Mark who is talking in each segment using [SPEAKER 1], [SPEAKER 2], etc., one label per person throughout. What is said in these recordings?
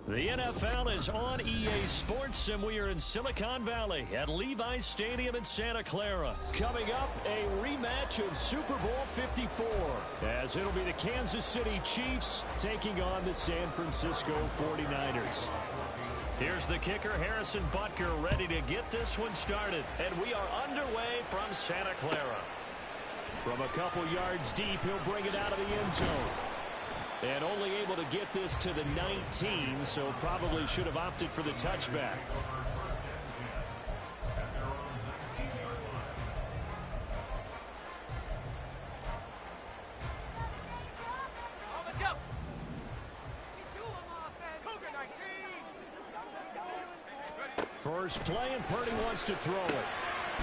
[SPEAKER 1] The NFL is on EA Sports, and we are in Silicon Valley at Levi's Stadium in Santa Clara. Coming up, a rematch of Super Bowl 54, as it'll be the Kansas City Chiefs taking on the San Francisco 49ers. Here's the kicker, Harrison Butker, ready to get this one started. And we are underway from Santa Clara. From a couple yards deep, he'll bring it out of the end zone. And only able to get this to the 19, so probably should have opted for the touchback. First play, and Purdy wants to throw it.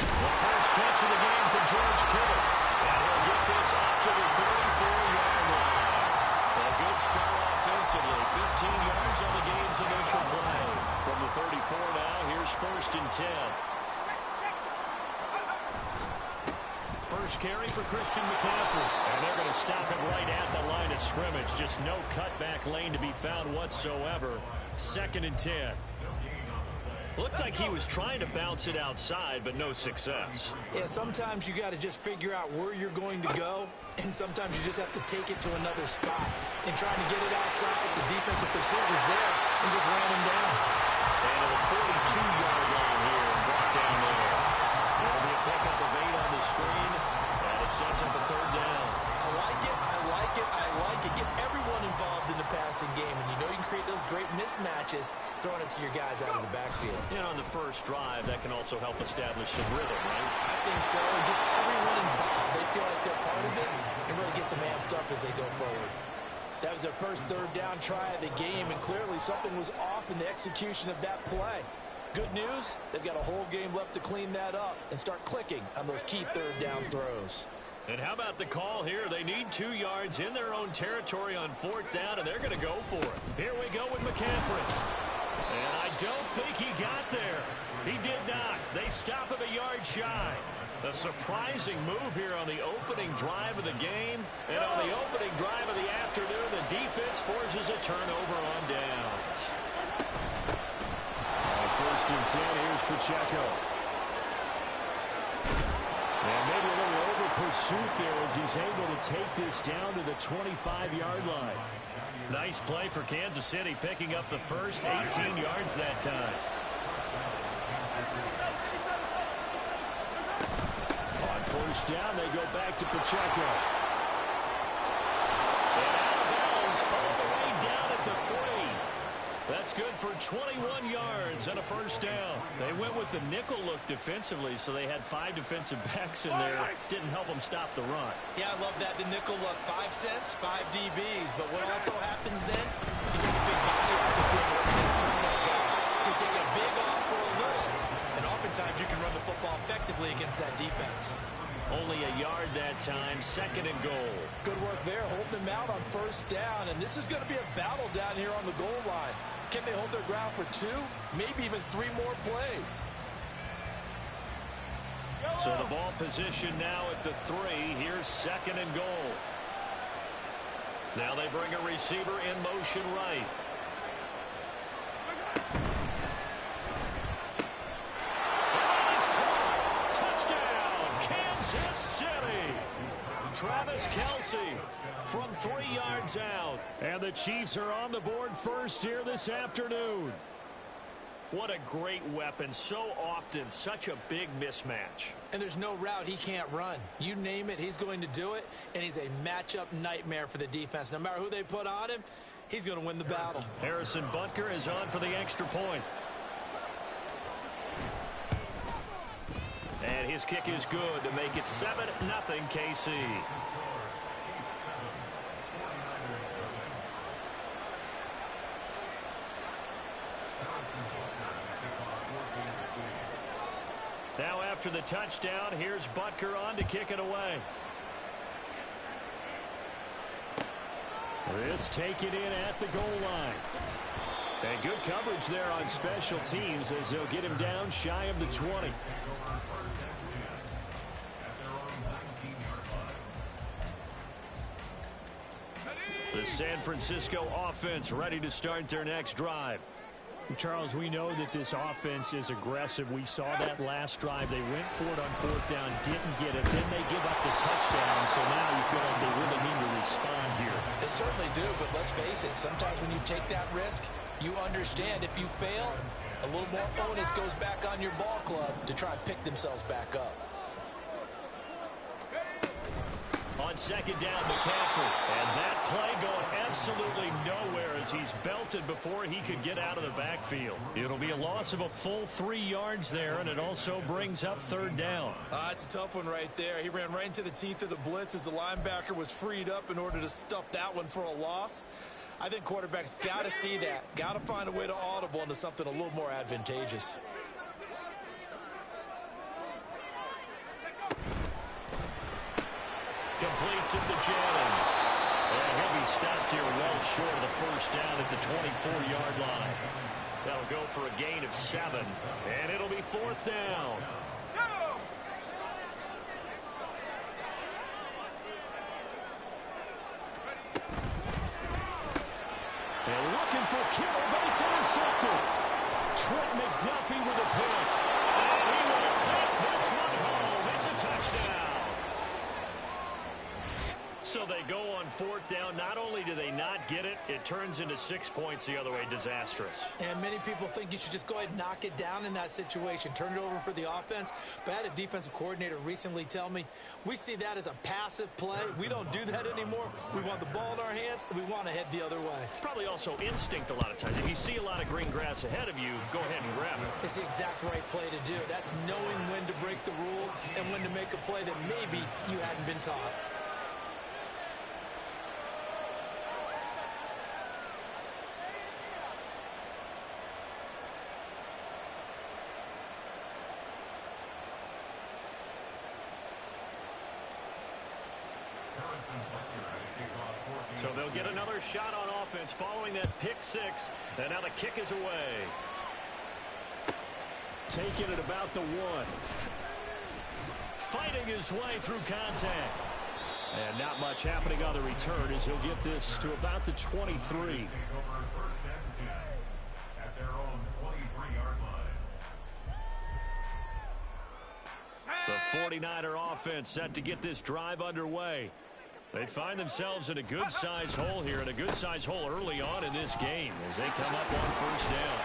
[SPEAKER 1] The first catch of the game for George Kittle. And he'll get this up to the 34-yard line. A good start offensively. 15 yards on the game's initial play. From the 34 now, here's 1st and 10. First carry for Christian McCaffrey. And they're going to stop it right at the line of scrimmage. Just no cutback lane to be found whatsoever. 2nd and 10. Looked like he was trying to bounce it outside, but no success.
[SPEAKER 2] Yeah, sometimes you got to just figure out where you're going to go, and sometimes you just have to take it to another spot. And trying to get it outside, the defensive pursuit was there and just ran him down.
[SPEAKER 1] And to the 42-yard line here and brought down there. It'll be a pickup of 8 on the screen, and it sets up a 3rd down.
[SPEAKER 2] I like it, I like it, I like it. Get everyone involved in the passing game, and you know you can create those great mismatches throwing it to your guys out of the backfield.
[SPEAKER 1] And on the first drive, that can also help establish some rhythm, right?
[SPEAKER 2] I think so. It gets everyone involved. They feel like they're part of it, and really gets them amped up as they go forward. That was their first 3rd down try of the game, and clearly something was off in the execution of that play. Good news, they've got a whole game left to clean that up and start clicking on those key 3rd down throws.
[SPEAKER 1] And how about the call here? They need 2 yards in their own territory on 4th down, and they're going to go for it. Here we go with McCaffrey. And I don't think he got there. He did not. They stop him a yard shy. A surprising move here on the opening drive of the game. And on the opening drive of the afternoon, the defense forces a turnover on downs. 1st and 10, here's Pacheco. And maybe a little over-pursuit there as he's able to take this down to the 25-yard line. Nice play for Kansas City, picking up the first 18 yards that time. On 1st down, they go back to Pacheco. And out of bounds all the way down at the 3. That's good for 21 yards and a 1st down. They went with the nickel look defensively, so they had 5 defensive backs in there. Didn't help them stop the run.
[SPEAKER 2] Yeah, I love that, the nickel look. 5 cents, 5 DBs. But what also happens then, you take a big body off the field and concern that guy. So you take a big off for a little. And oftentimes you can run the football effectively against that defense.
[SPEAKER 1] Only a yard that time, 2nd and goal.
[SPEAKER 2] Good work there, holding them out on 1st down. And this is going to be a battle down here on the goal line. Can they hold their ground for 2, maybe even 3 more plays?
[SPEAKER 1] So the ball position now at the 3. Here's 2nd and goal. Now they bring a receiver in motion right. Touchdown, Kansas City. Travis Kelce from 3 yards out. And the Chiefs are on the board first here this afternoon. What a great weapon. So often, such a big mismatch.
[SPEAKER 2] And there's no route he can't run. You name it, he's going to do it. And he's a matchup nightmare for the defense. No matter who they put on him, he's going to win the battle.
[SPEAKER 1] Harrison Butker is on for the extra point. And his kick is good to make it 7-0 KC. Now after the touchdown, here's Butker on to kick it away. This taken in at the goal line. And good coverage there on special teams as they'll get him down shy of the 20. The San Francisco offense ready to start their next drive.
[SPEAKER 3] Charles, we know that this offense is aggressive. We saw that last drive. They went for it on fourth down, didn't get it. Then they give up the touchdown. So now you feel like they really need to respond here.
[SPEAKER 2] They certainly do, but let's face it. Sometimes when you take that risk, you understand if you fail, a little more onus goes back on your ball club to try and pick themselves back up.
[SPEAKER 1] On second down, McCaffrey. And that play going absolutely nowhere as he's belted before he could get out of the backfield. It'll be a loss of a full 3 yards there, and it also brings up third down.
[SPEAKER 2] It's a tough one right there. He ran right into the teeth of the blitz as the linebacker was freed up in order to stuff that one for a loss. I think quarterbacks got to see that. Got to find a way to audible into something a little more advantageous.
[SPEAKER 1] Completes it to Jennings. And he'll be stopped here well short of the first down at the 24-yard line. That'll go for a gain of 7. And it'll be fourth down. And looking for Kittle, but it's intercepted. Trent McDuffie with a pick. And he will take this one home. It's a touchdown. So they go on fourth down. Not only do they not get it, it turns into 6 points the other way. Disastrous.
[SPEAKER 2] And many people think you should just go ahead and knock it down in that situation. Turn it over for the offense. But I had a defensive coordinator recently tell me, we see that as a passive play. We don't do that anymore. We want the ball in our hands, and we want to head the other way.
[SPEAKER 1] It's probably also instinct a lot of times. If you see a lot of green grass ahead of you, go ahead and grab it.
[SPEAKER 2] It's the exact right play to do. That's knowing when to break the rules and when to make a play that maybe you hadn't been taught.
[SPEAKER 1] So they'll get another shot on offense following that pick 6. And now the kick is away. Taking it about the 1. Fighting his way through contact. And not much happening on the return as he'll get this to about the 23. The 49er offense set to get this drive underway. They find themselves in a good-sized hole here, and a good-sized hole early on in this game as they come up on first down.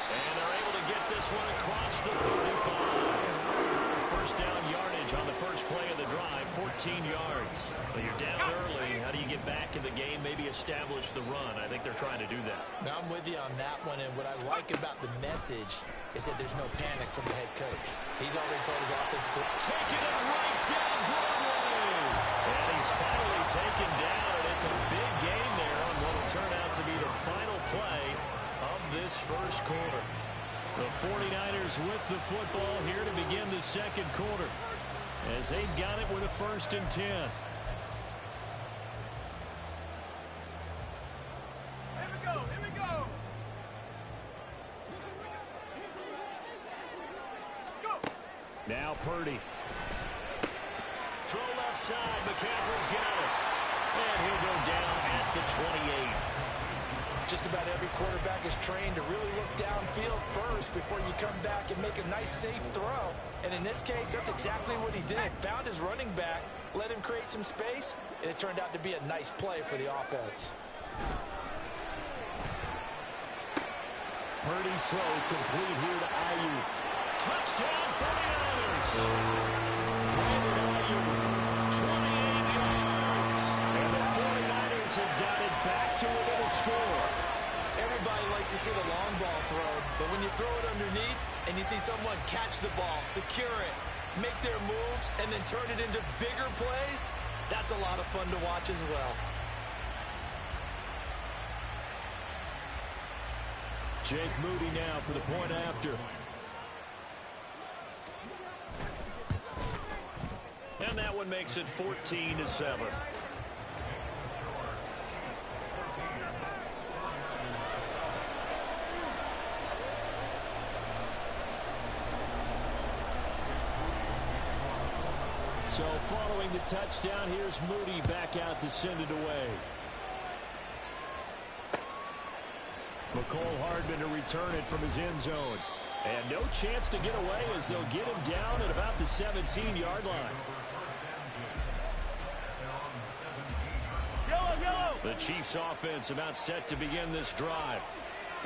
[SPEAKER 1] And they're able to get this one across the 35. First down yardage on the first play of the drive, 14 yards. But you're down early. How do you get back in the game, maybe establish the run? I think they're trying to do that.
[SPEAKER 2] Now, I'm with you on that one, and what I like about the message is that there's no panic from the head coach. He's already told his offensive coach,
[SPEAKER 1] taking it right down Broadway. And he's finally taken down, and it's a big gain there on what will turn out to be the final play of this first quarter. The 49ers with the football here to begin the second quarter as they've got it with a 1st and 10.
[SPEAKER 4] Here we go.
[SPEAKER 1] Now Purdy. Throw left side. McCaffrey's got it. And he'll go down at the 28.
[SPEAKER 2] just about every quarterback is trained to really look downfield first before you come back and make a nice, safe throw. And in this case, that's exactly what he did. Found his running back, let him create some space, and it turned out to be a nice play for the offense.
[SPEAKER 1] Purdy's throw complete here to Ayuk. Touchdown 49ers! Brandon Ayuk, 28 yards. And the 49ers have got it back to within a score.
[SPEAKER 2] Everybody likes to see the long ball thrown, but when you throw it underneath and you see someone catch the ball, secure it, make their moves, and then turn it into bigger plays, that's a lot of fun to watch as well.
[SPEAKER 1] Jake Moody now for the point after. And that one makes it 14-7. So following the touchdown, here's Moody back out to send it away.
[SPEAKER 3] Mecole Hardman to return it from his end zone. And no chance to get away as they'll get him down at about the 17-yard line. The Chiefs offense about set to begin this drive.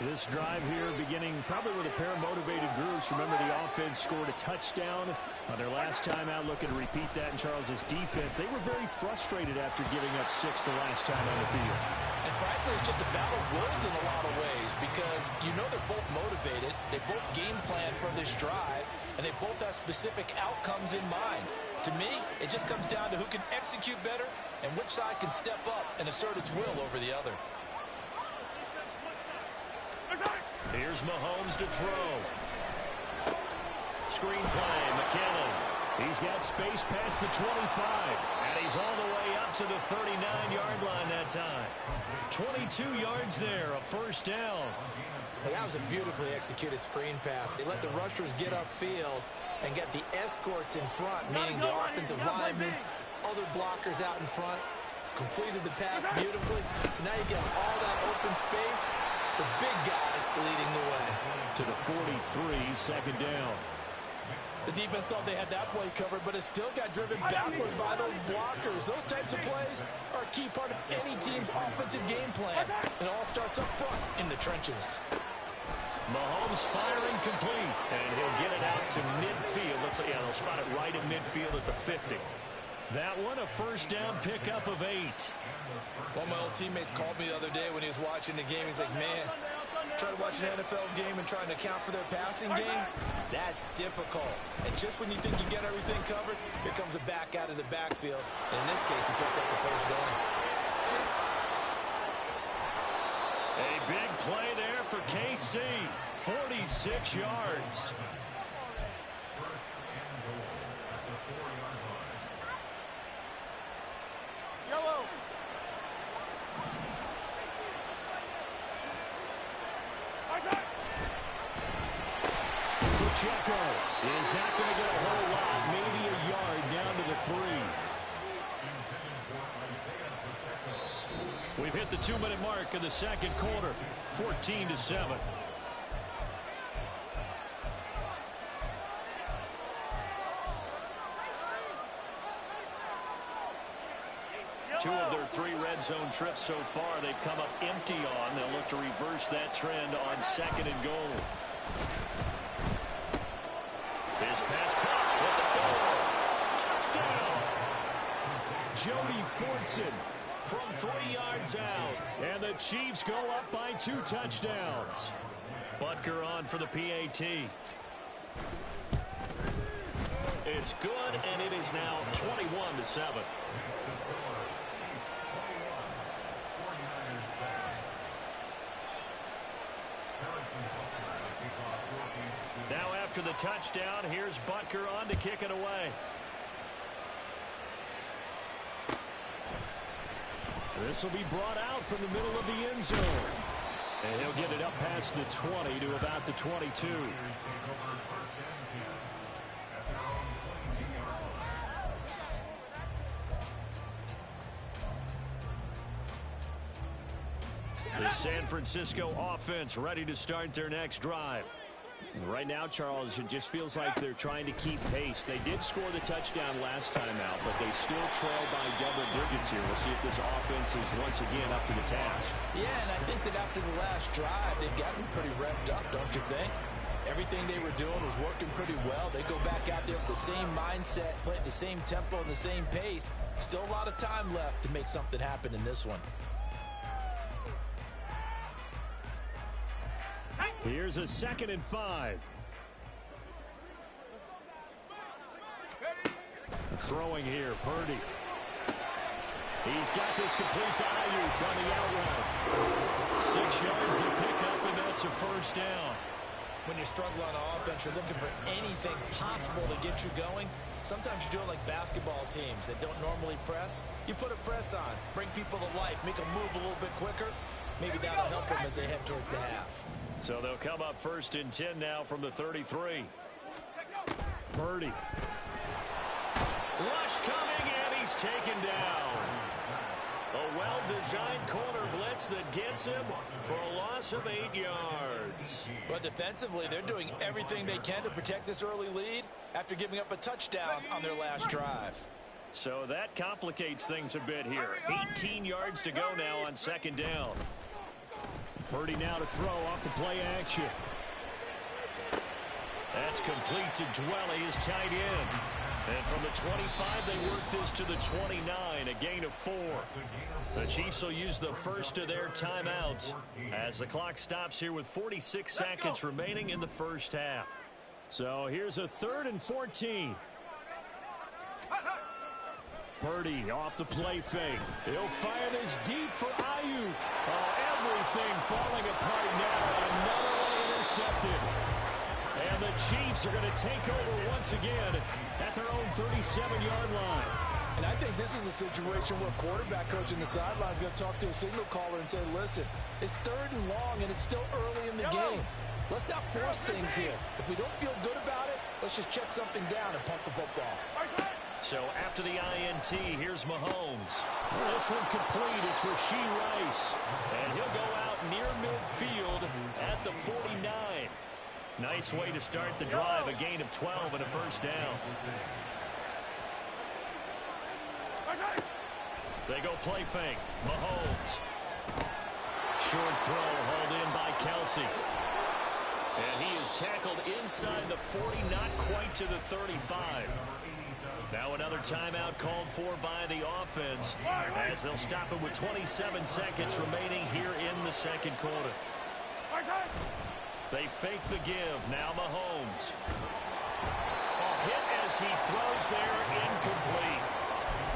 [SPEAKER 3] This drive here beginning probably with a pair of motivated groups. Remember, the offense scored a touchdown on their last time out, looking to repeat that in Charles's defense. They were very frustrated after giving up 6 the last time on the field.
[SPEAKER 2] And frankly, it's just a battle of wills in a lot of ways because you know they're both motivated. They both game plan for this drive, and they both have specific outcomes in mind. To me, it just comes down to who can execute better and which side can step up and assert its will over the other.
[SPEAKER 1] Here's Mahomes to throw. Screen play, McKinnon. He's got space past the 25, and he's all the way up to the 39-yard line that time. 22 yards there, a first down.
[SPEAKER 2] That was a beautifully executed screen pass. They let the rushers get upfield and get the escorts in front, meaning the offensive linemen, other blockers out in front, completed the pass beautifully. So now you get all that open space, the big guys leading the way.
[SPEAKER 3] To the 43, second down.
[SPEAKER 2] The defense thought they had that play covered, but it still got driven backward by those blockers. Those types of plays are a key part of any team's offensive game plan. It all starts up front in the trenches.
[SPEAKER 1] Mahomes firing complete, and he'll get it out to midfield. They'll spot it right at midfield at the 50. That one, a first down pickup of 8.
[SPEAKER 2] One of my old teammates called me the other day when he was watching the game. He's like, man, trying to watch an NFL game and trying to account for their passing game, that's difficult. And just when you think you get everything covered, here comes a back out of the backfield. And in this case, he picks up the first down.
[SPEAKER 1] A big play there for KC. 46 yards. Pacheco is not going to get a whole lot, maybe a yard down to the 3. We've hit the 2-minute mark of the second quarter, 14-7. Two of their 3 red zone trips so far, they've come up empty on. They'll look to reverse that trend on 2nd and goal. This pass caught with the 4. Touchdown. Jody Fortson from 3 yards out. And the Chiefs go up by 2 touchdowns. Butker on for the PAT. It's good, and it is now 21-7. Now after the touchdown, here's Butker on to kick it away. This will be brought out from the middle of the end zone. And he'll get it up past the 20 to about the 22. The San Francisco offense ready to start their next drive. Right now, Charles, it just feels like they're trying to keep pace. They did score the touchdown last time out, but they still trail by double digits here. We'll see if this offense is once again up to the task.
[SPEAKER 2] Yeah, and I think that after the last drive, they've gotten pretty revved up, don't you think? Everything they were doing was working pretty well. They go back out there with the same mindset, play at the same tempo and the same pace. Still a lot of time left to make something happen in this one.
[SPEAKER 3] Here's a 2nd and 5. Throwing here, Purdy. He's got this complete to Ayuk on the out route.
[SPEAKER 1] 6 yards to pick up, and that's a first down.
[SPEAKER 2] When you're struggling on offense, you're looking for anything possible to get you going. Sometimes you do it like basketball teams that don't normally press. You put a press on, bring people to life, make them move a little bit quicker. Maybe that'll help them as they head towards the half.
[SPEAKER 1] So they'll come up 1st and 10 now from the 33. Purdy. Rush coming, and he's taken down. A well-designed corner blitz that gets him for a loss of 8 yards.
[SPEAKER 2] But defensively, they're doing everything they can to protect this early lead after giving up a touchdown on their last drive.
[SPEAKER 1] So that complicates things a bit here. 18 yards to go now on second down.
[SPEAKER 3] Purdy now to throw off the play action.
[SPEAKER 1] That's complete to Dwelly, his tight end. And from the 25, they work this to the 29, a gain of 4. The Chiefs will use the first of their timeouts as the clock stops here with 46 seconds remaining in the first half.
[SPEAKER 3] So here's a 3rd and 14. Purdy off the play fake. He'll fire this deep for Ayuk. Oh, everything falling apart now. Another one intercepted. And the Chiefs are going to take over once again at their own 37-yard line.
[SPEAKER 2] And I think this is a situation where quarterback coach in the sideline is going to talk to a signal caller and say, listen, it's 3rd and long and it's still early in the game. Let's not force things here. If we don't feel good about it, let's just check something down and punt the football.
[SPEAKER 1] So after the INT, here's Mahomes.
[SPEAKER 3] This one complete. It's Rashee Rice.
[SPEAKER 1] And he'll go out near midfield at the 49. Nice way to start the drive. A gain of 12 and a first down. They go play fake. Mahomes. Short throw hauled in by Kelsey. And he is tackled inside the 40, not quite to the 35. Now another timeout called for by the offense as they'll stop it with 27 seconds remaining here in the second quarter. They fake the give. Now Mahomes. A hit as he throws there, incomplete.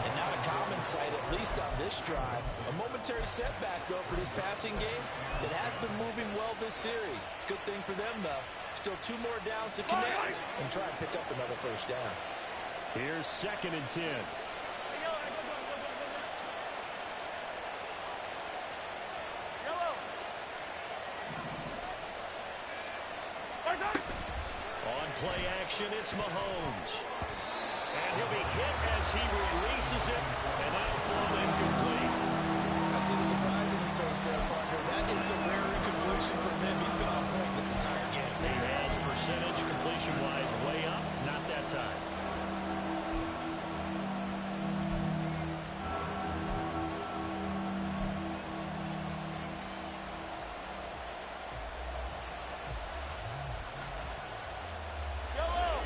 [SPEAKER 2] And not a common sight, at least on this drive. A momentary setback, though, for this passing game that has been moving well this series. Good thing for them, though. Still 2 more downs to connect and try and pick up another first down.
[SPEAKER 3] Here's 2nd and 10.
[SPEAKER 1] On play action, it's Mahomes. And he'll be hit as he releases it, and that'll fall incomplete.
[SPEAKER 2] I see the surprise in your face there, partner. That is a rare incompletion from him. He's been on point this entire game.
[SPEAKER 1] He has percentage completion-wise way up, not that time.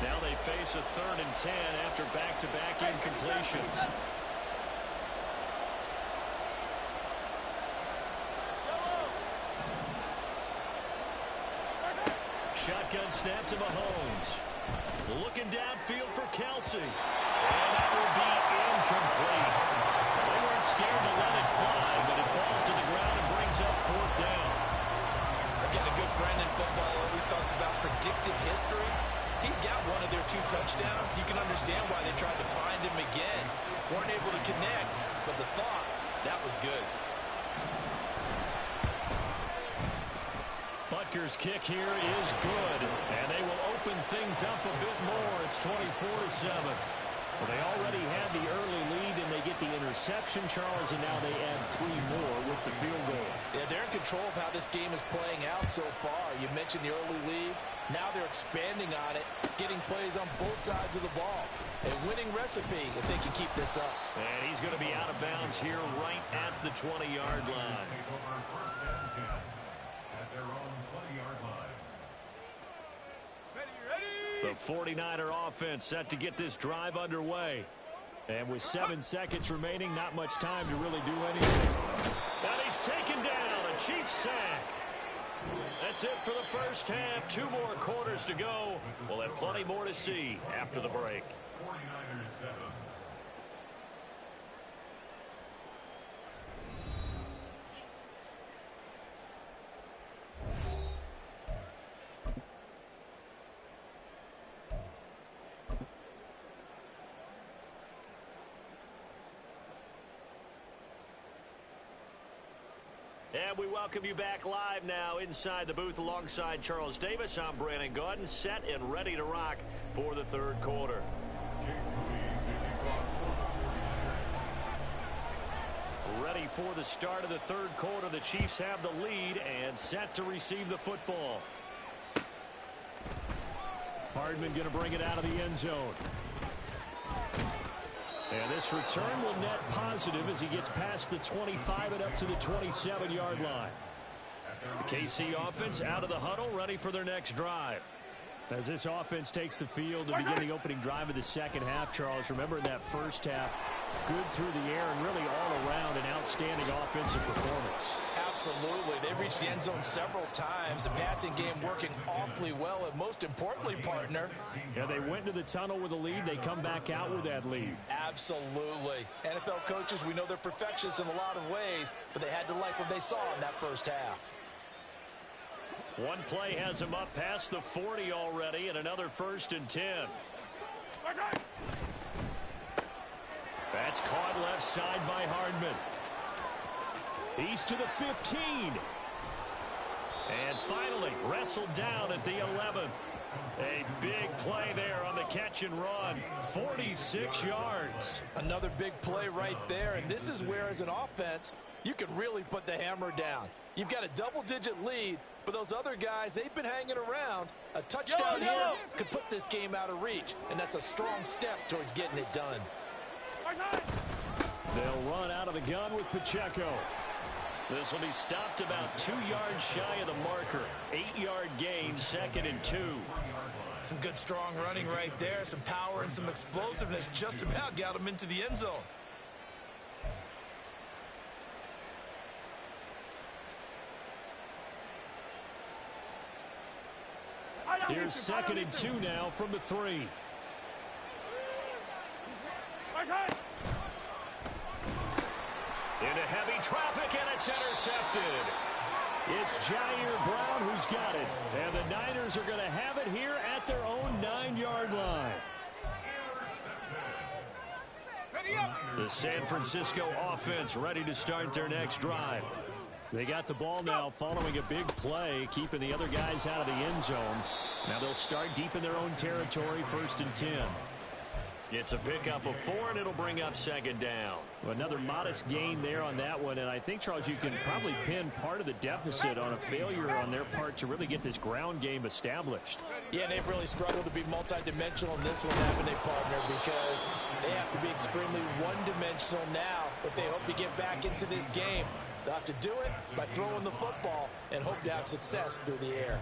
[SPEAKER 1] Now they face a 3rd and 10 after back-to-back incompletions. Shotgun snap to Mahomes. Looking downfield for Kelsey. And that will be incomplete. They weren't scared to let it fly, but it falls to the ground and brings up 4th down.
[SPEAKER 2] Again, a good friend in football always talks about predictive history. He's got one of their 2 touchdowns. You can understand why they tried to find him again. Weren't able to connect, but the thought, that was good.
[SPEAKER 1] Butker's kick here is good, and they will open things up a bit more. It's 24-7. Well, they already had the early lead, and they get the interception, Charles, and now they add 3 more with the field goal.
[SPEAKER 2] Yeah, they're in control of how this game is playing out so far. You mentioned the early lead. Now they're expanding on it, getting plays on both sides of the ball. A winning recipe if they can keep this up.
[SPEAKER 1] And he's going to be out of bounds here right at the 20-yard line. The 49er offense set to get this drive underway.
[SPEAKER 3] And with 7 seconds remaining, not much time to really do anything.
[SPEAKER 1] And he's taken down, a Chiefs sack. That's it for the first half. 2 more quarters to go. We'll have plenty more to see after the break.
[SPEAKER 4] 49ers 7.
[SPEAKER 1] And we welcome you back live now inside the booth alongside Charles Davis. I'm Brandon Gaudin, set and ready to rock for the 3rd quarter. Ready for the start of the third quarter. The Chiefs have the lead and set to receive the football. Hardman going to bring it out of the end zone. And this return will net positive as he gets past the 25 and up to the 27-yard line. The KC offense out of the huddle, ready for their next drive. As this offense takes the field to begin the opening drive of the second half, Charles, remember in that first half, good through the air and really all around an outstanding offensive performance.
[SPEAKER 2] Absolutely. They reached the end zone several times. The passing game working awfully well, and most importantly, partner.
[SPEAKER 3] Yeah, they went to the tunnel with a lead. They come back out with that lead.
[SPEAKER 2] Absolutely. NFL coaches, we know they're perfectionists in a lot of ways, but they had to like what they saw in that first half.
[SPEAKER 1] One play has him up past the 40 already, and another 1st and 10. That's caught left side by Hardman. He's to the 15. And finally wrestled down at the 11. A big play there on the catch and run. 46 yards.
[SPEAKER 2] Another big play right there, and this is where, as an offense, you can really put the hammer down. You've got a double-digit lead, but those other guys, they've been hanging around. A touchdown here could put this game out of reach, and that's a strong step towards getting it done.
[SPEAKER 1] They'll run out of the gun with Pacheco. This will be stopped about 2 yards shy of the marker. 8-yard gain, 2nd and 2.
[SPEAKER 2] Some good strong running right there. Some power and some explosiveness just about got him into the end zone.
[SPEAKER 1] Here's 2nd and 2 now from the 3. Into heavy traffic, and it's intercepted. It's Jair Brown who's got it. And the Niners are going to have it here at their own 9-yard line. The San Francisco offense ready to start their next drive. They got the ball now following a big play, keeping the other guys out of the end zone. Now they'll start deep in their own territory, 1st and 10. It's a pickup of 4, and it'll bring up 2nd down.
[SPEAKER 3] Another modest gain there on that one, and I think, Charles, you can probably pin part of the deficit on a failure on their part to really get this ground game established.
[SPEAKER 2] Yeah, they've really struggled to be multidimensional in this one, haven't they, partner? Because they have to be extremely one-dimensional now if they hope to get back into this game. They'll have to do it by throwing the football and hope to have success through the air.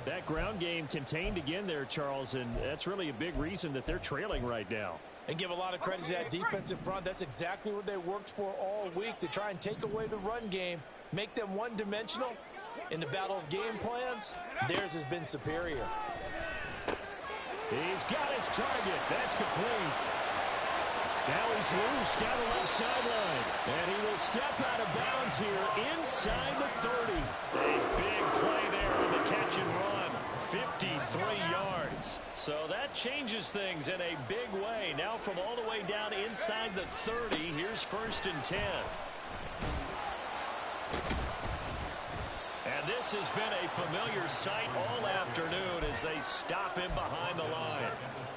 [SPEAKER 3] That ground game contained again there, Charles, and that's really a big reason that they're trailing right now.
[SPEAKER 2] And give a lot of credit to that defense in front. That's exactly what they worked for all week, to try and take away the run game, make them one-dimensional. In the battle of game plans, theirs has been superior.
[SPEAKER 3] He's got his target. That's complete. Now he's loose down the left sideline. And he will step out of bounds here inside the 30.
[SPEAKER 1] A big play there on the catch and run. 53 yards. So that changes things in a big way. Now from all the way down inside the 30, here's 1st and 10. And this has been a familiar sight all afternoon as they stop him behind the line.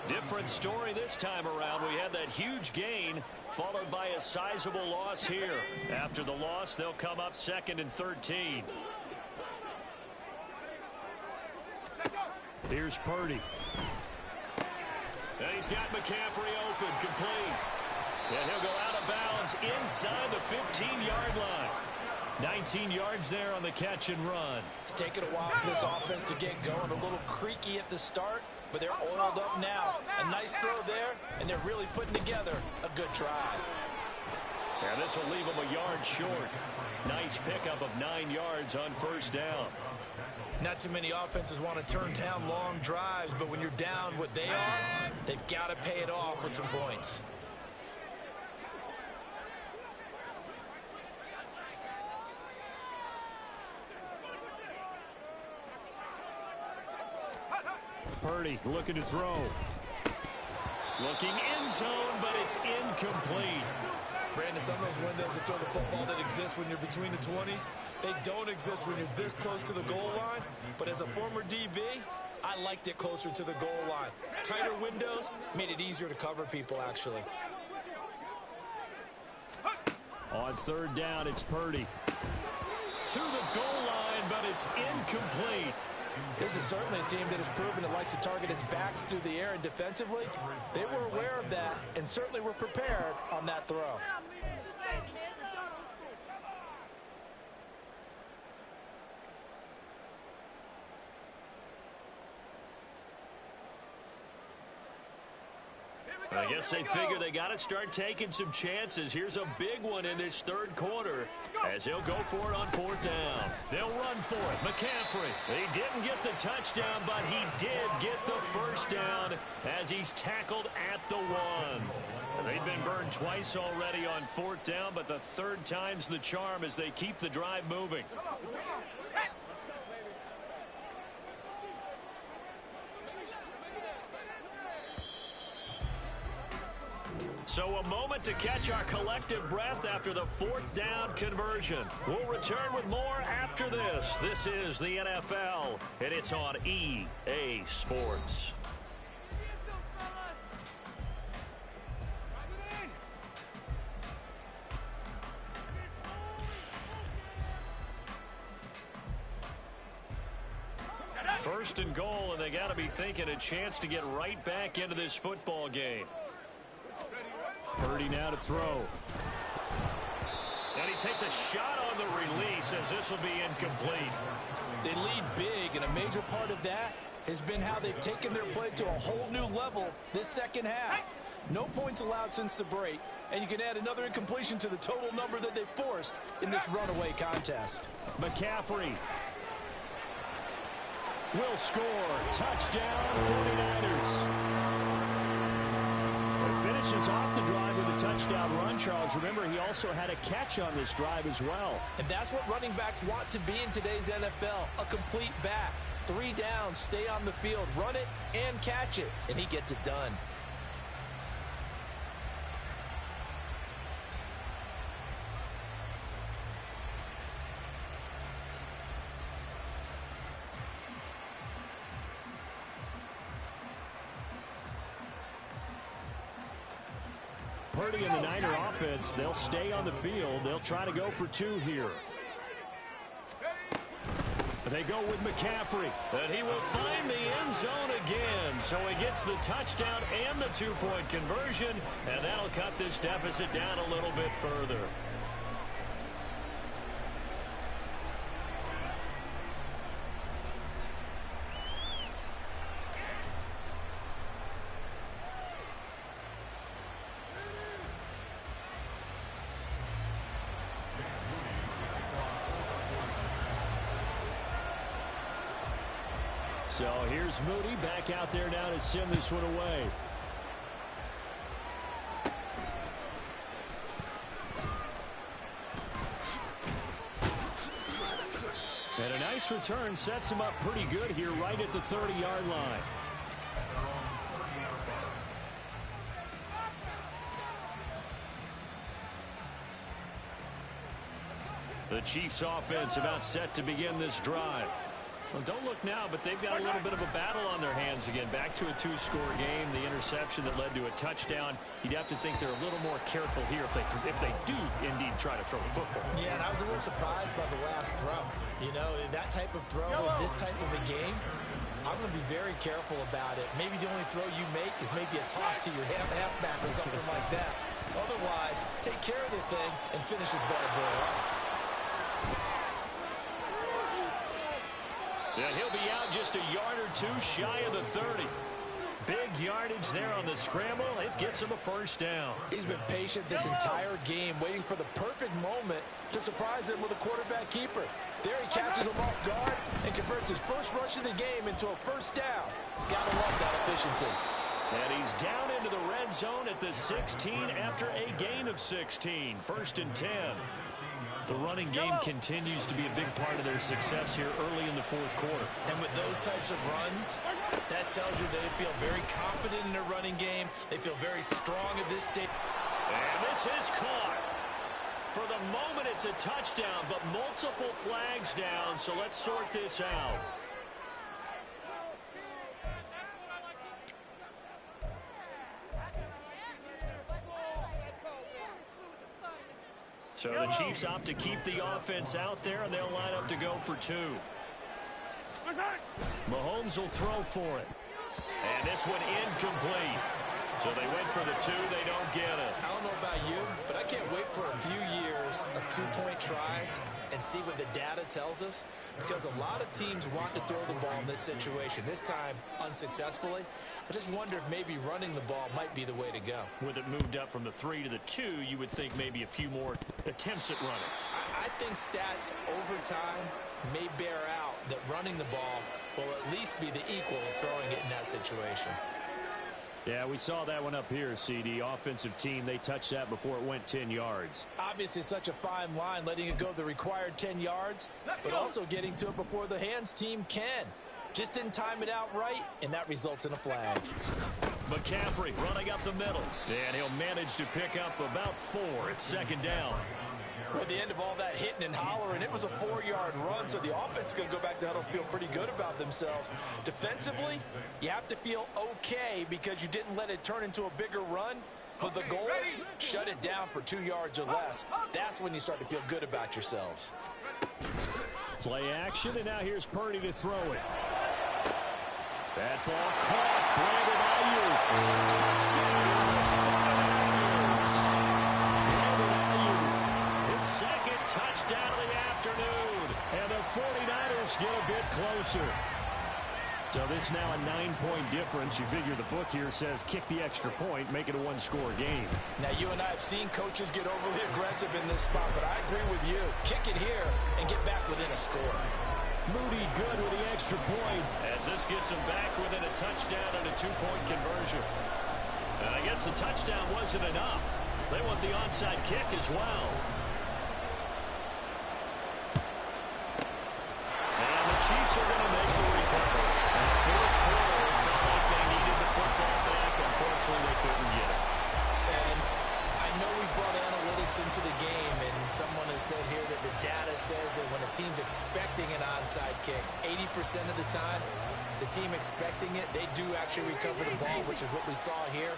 [SPEAKER 1] Different story this time around. We had that huge gain followed by a sizable loss here. After the loss, they'll come up 2nd and 13.
[SPEAKER 3] Here's Purdy.
[SPEAKER 1] And he's got McCaffrey open, complete. And he'll go out of bounds inside the 15-yard line. 19 yards there on the catch and run.
[SPEAKER 2] It's taken a while for this offense to get going. A little creaky at the start, but they're oiled up now. A nice throw there, and they're really putting together a good drive.
[SPEAKER 1] And this will leave them a yard short. Nice pickup of 9 yards on 1st down.
[SPEAKER 2] Not too many offenses want to turn down long drives, but when you're down what they are, they've got to pay it off with some points.
[SPEAKER 3] Purdy looking to throw.
[SPEAKER 1] Looking end zone, but it's incomplete.
[SPEAKER 2] Brandon, some of those windows to throw the football that exist when you're between the 20s, they don't exist when you're this close to the goal line. But as a former DB, I liked it closer to the goal line. Tighter windows made it easier to cover people, actually.
[SPEAKER 3] On third down, it's Purdy.
[SPEAKER 1] To the goal line, but it's incomplete.
[SPEAKER 2] This is certainly a team that has proven it likes to target its backs through the air, and defensively, they were aware of that and certainly were prepared on that throw.
[SPEAKER 1] I guess they figure they got to start taking some chances. Here's a big one in this third quarter as he'll go for it on fourth down. They'll run for it. McCaffrey. He didn't get the touchdown, but he did get the first down as he's tackled at the one. They've been burned twice already on fourth down, but the third time's the charm as they keep the drive moving. So a moment to catch our collective breath after the fourth down conversion. We'll return with more after this. This is the NFL, and it's on EA Sports. First and goal, and they got to be thinking a chance to get right back into this football game.
[SPEAKER 3] Purdy now to throw.
[SPEAKER 1] And he takes a shot on the release as this will be incomplete.
[SPEAKER 2] They lead big, and a major part of that has been how they've taken their play to a whole new level this second half. No points allowed since the break, and you can add another incompletion to the total number that they forced in this runaway contest.
[SPEAKER 3] McCaffrey will score. Touchdown, 49ers. Finishes off the drive with a touchdown run, Charles. Remember, he also had a catch on this drive as well.
[SPEAKER 2] And that's what running backs want to be in today's NFL, a complete back. 3 downs, stay on the field, run it, and catch it. And he gets it done.
[SPEAKER 3] Purdy and the Niner offense, they'll stay on the field. They'll try to go for 2 here. They go with McCaffrey.
[SPEAKER 1] And he will find the end zone again. So he gets the touchdown and the 2-point conversion. And that'll cut this deficit down a little bit further.
[SPEAKER 3] So here's Moody back out there now to send this one away. And a nice return sets him up pretty good here right at the 30-yard line. The Chiefs offense about set to begin this drive. Well, don't look now, but they've got a little bit of a battle on their hands again. Back to a 2-score game. The interception that led to a touchdown. You'd have to think they're a little more careful here if they do indeed try to throw the football.
[SPEAKER 2] Yeah, and I was a little surprised by the last throw. You know, that type of throw in this type of a game, I'm going to be very careful about it. Maybe the only throw you make is maybe a toss to your halfback or something like that. Otherwise, take care of the thing and finish this bad boy off.
[SPEAKER 1] And he'll be out just a yard or 2 shy of the 30. Big yardage there on the scramble. It gets him a first down.
[SPEAKER 2] He's been patient this entire game, waiting for the perfect moment to surprise them with a quarterback keeper. There he catches him off guard and converts his first rush of the game into a first down. Gotta love that efficiency.
[SPEAKER 1] And he's down into the red zone at the 16 after a gain of 16. First and 10. The running game continues to be a big part of their success here early in the fourth quarter.
[SPEAKER 2] And with those types of runs, that tells you they feel very confident in their running game. They feel very strong at this stage.
[SPEAKER 1] And this is caught. For the moment, it's a touchdown, but multiple flags down, so let's sort this out. So the Chiefs opt to keep the offense out there, and they'll line up to go for 2. Mahomes will throw for it. And this one incomplete. So they went for the 2. They don't get it.
[SPEAKER 2] I don't know about you, but I can't wait for a few years of two-point tries and see what the data tells us, because a lot of teams want to throw the ball in this situation, this time unsuccessfully. I just wonder if maybe running the ball might be the way to go.
[SPEAKER 1] With it moved up from the 3 to the 2, you would think maybe a few more attempts at running.
[SPEAKER 2] I think stats over time may bear out that running the ball will at least be the equal of throwing it in that situation.
[SPEAKER 3] Yeah, we saw that one up here, CD. Offensive team, they touched that before it went 10 yards.
[SPEAKER 2] Obviously, such a fine line, letting it go the required 10 yards, but also getting to it before the hands team can. Just didn't time it out right, and that results in a flag.
[SPEAKER 1] McCaffrey running up the middle, and he'll manage to pick up about 4 at 2nd down.
[SPEAKER 2] Well, at the end of all that hitting and hollering, it was a 4-yard run, so the offense is going to go back to huddle, feel pretty good about themselves. Defensively, you have to feel okay because you didn't let it turn into a bigger run, but the goal, shut it down for 2 yards or less. That's when you start to feel good about yourselves.
[SPEAKER 3] Play action, and now here's Purdy to throw it. That ball caught. Brandon Ayuk.
[SPEAKER 1] Touchdown. His second touchdown of the afternoon. And the 49ers get a bit closer.
[SPEAKER 3] So this now a 9-point difference. You figure the book here says kick the extra point, make it a 1-score game.
[SPEAKER 2] Now, you and I have seen coaches get overly aggressive in this spot, but I agree with you. Kick it here and get back within a score.
[SPEAKER 3] Moody good with the extra point.
[SPEAKER 1] As this gets him back within a touchdown and a 2-point conversion. And I guess the touchdown wasn't enough. They want the onside kick as well. And the Chiefs are going to make the recovery. In the 4th quarter, it felt like they needed the football back. Unfortunately, they couldn't get it.
[SPEAKER 2] And I know we brought analytics into the game, and someone has said here that the data says that when a team's expecting an onside kick, 80% of the time, the team expecting it, they do actually recover the ball, which is what we saw here.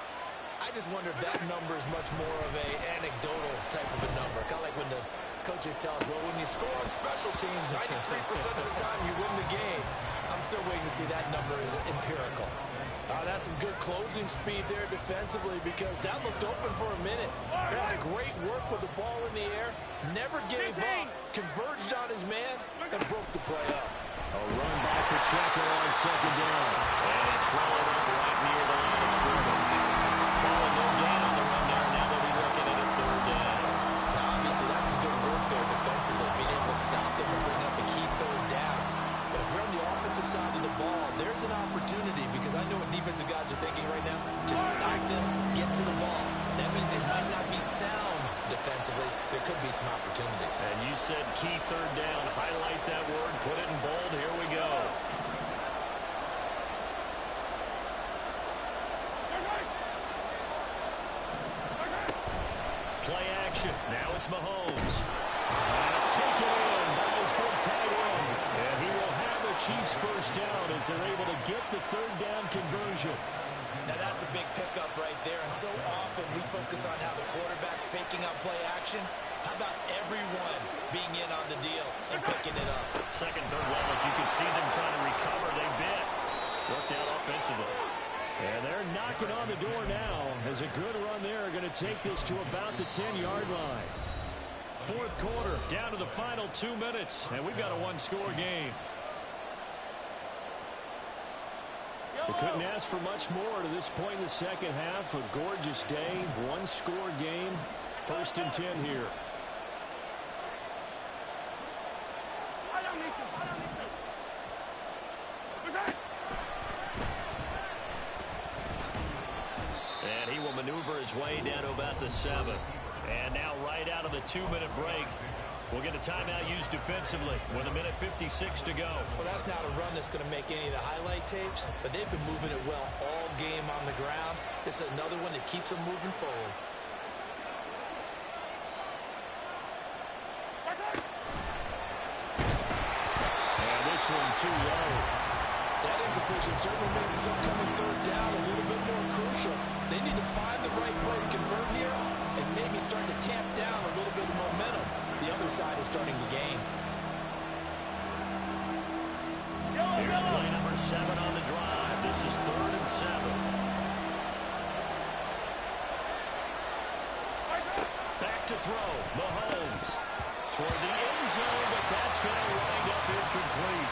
[SPEAKER 2] I just wonder if that number is much more of a anecdotal type of a number. Kind of like when the coaches tell us, well, when you score on special teams, 93% of the time you win the game. I'm still waiting to see that number is empirical. That's some good closing speed there defensively, because that looked open for a minute. That's great work with the ball in the air. Never gave up. Converged on his man and broke the play up.
[SPEAKER 3] A run by Pacheco on 2nd down.
[SPEAKER 1] And it's swallowed up right near the line of scrimmage. Calling no gain on the run there. Now they'll be looking at a 3rd down.
[SPEAKER 2] Now, obviously, that's some good work there defensively, being able to stop them and bring up a key 3rd down. But if you're on the offensive side of the ball, there's an opportunity, because I know what defensive guys are thinking right now. Just stop them, get to the ball. That means they might not be sound defensively. There could be some opportunities.
[SPEAKER 1] And you said key 3rd down. Highlight that word. Put it in bold. Here we go. Play action. Now it's Mahomes.
[SPEAKER 3] That's taken in by his big tight end. And he will have the Chiefs 1st down as they're able to get the 3rd down conversion.
[SPEAKER 2] Now, that's a big pickup right there, and so often we focus on how the quarterback's picking up play action. How about everyone being in on the deal and picking it up?
[SPEAKER 1] 2nd, 3rd levels, you can see them trying to recover. They bit. Worked out offensively.
[SPEAKER 3] And they're knocking on the door now, as a good run there are going to take this to about the 10-yard line.
[SPEAKER 1] 4th quarter, down to the final 2 minutes, and we've got a 1-score game.
[SPEAKER 3] They couldn't ask for much more to this point in the 2nd half. A gorgeous day, 1-score game, 1st and 10 here.
[SPEAKER 1] And he will maneuver his way down to about the 7. And now right out of the 2-minute break, we'll get a timeout used defensively with 1:56 to go.
[SPEAKER 2] Well, that's not a run that's going to make any of the highlight tapes, but they've been moving it well all game on the ground. This is another one that keeps them moving forward.
[SPEAKER 3] And this one too low.
[SPEAKER 2] That incompletion certainly makes this upcoming 3rd down a little bit more crucial. They need to find the right play to convert here and maybe start to tamp down a little bit of momentum the other side is starting to gain.
[SPEAKER 1] Here's play number 7 on the drive. This is 3rd and 7. Back to throw. Mahomes toward the end zone, but that's going to wind up incomplete.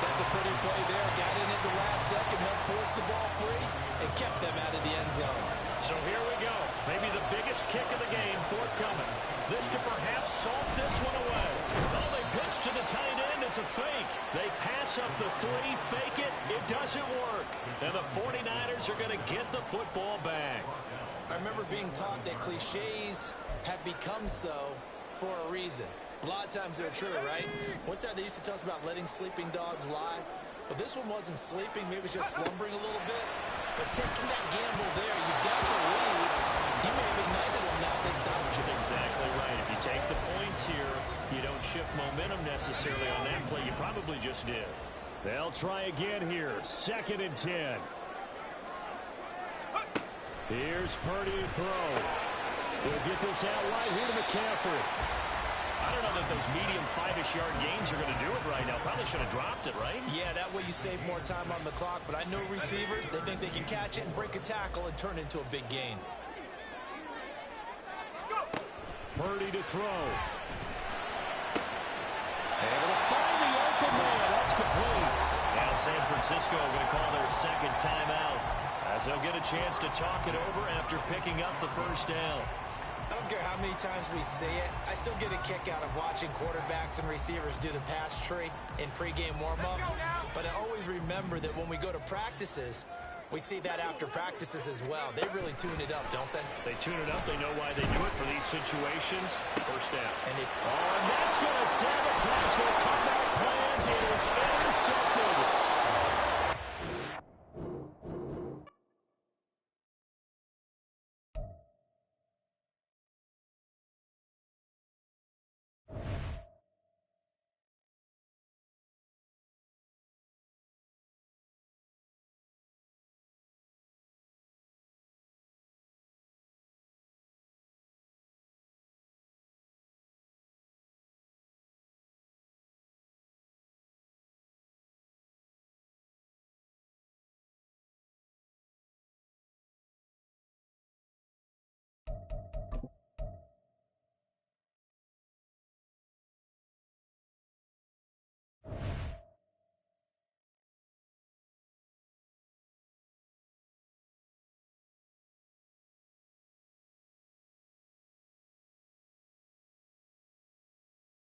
[SPEAKER 2] That's a pretty play there. Got in at the last second, helped force the ball free, and kept them out of the end zone.
[SPEAKER 1] So here we go. Maybe the biggest kick of the game forthcoming. This to perhaps salt this one away. Oh, they pitch to the tight end. It's a fake. They pass up the 3, fake it. It doesn't work. And the 49ers are going to get the football back.
[SPEAKER 2] I remember being taught that cliches have become so for a reason. A lot of times they're true, right? What's that they used to tell us about letting sleeping dogs lie? Well, this one wasn't sleeping. Maybe it was just slumbering a little bit. But taking that gamble there, you got the lead. You may have ignited them now. They stopped you.
[SPEAKER 1] That's exactly right. If you take the points here, you don't shift momentum necessarily on that play. You probably just did. They'll try again here. 2nd and 10. Here's Purdy to throw. We'll get this out right here to McCaffrey. I don't know that those medium 5-ish yard gains are going to do it right now. Probably should have dropped it, right?
[SPEAKER 2] Yeah, that way you save more time on the clock. But I know receivers, they think they can catch it and break a tackle and turn it into a big gain.
[SPEAKER 1] Purdy to throw. Able to find the open man. That's complete. Now San Francisco going to call their 2nd timeout, as they'll get a chance to talk it over after picking up the 1st down.
[SPEAKER 2] I don't care how many times we say it, I still get a kick out of watching quarterbacks and receivers do the pass tree in pregame warm-up. But I always remember that when we go to practices, we see that after practices as well. They really tune it up, don't they?
[SPEAKER 1] They tune it up. They know why they do it for these situations. 1st down. And that's going to sabotage their comeback plans. It is intercepted.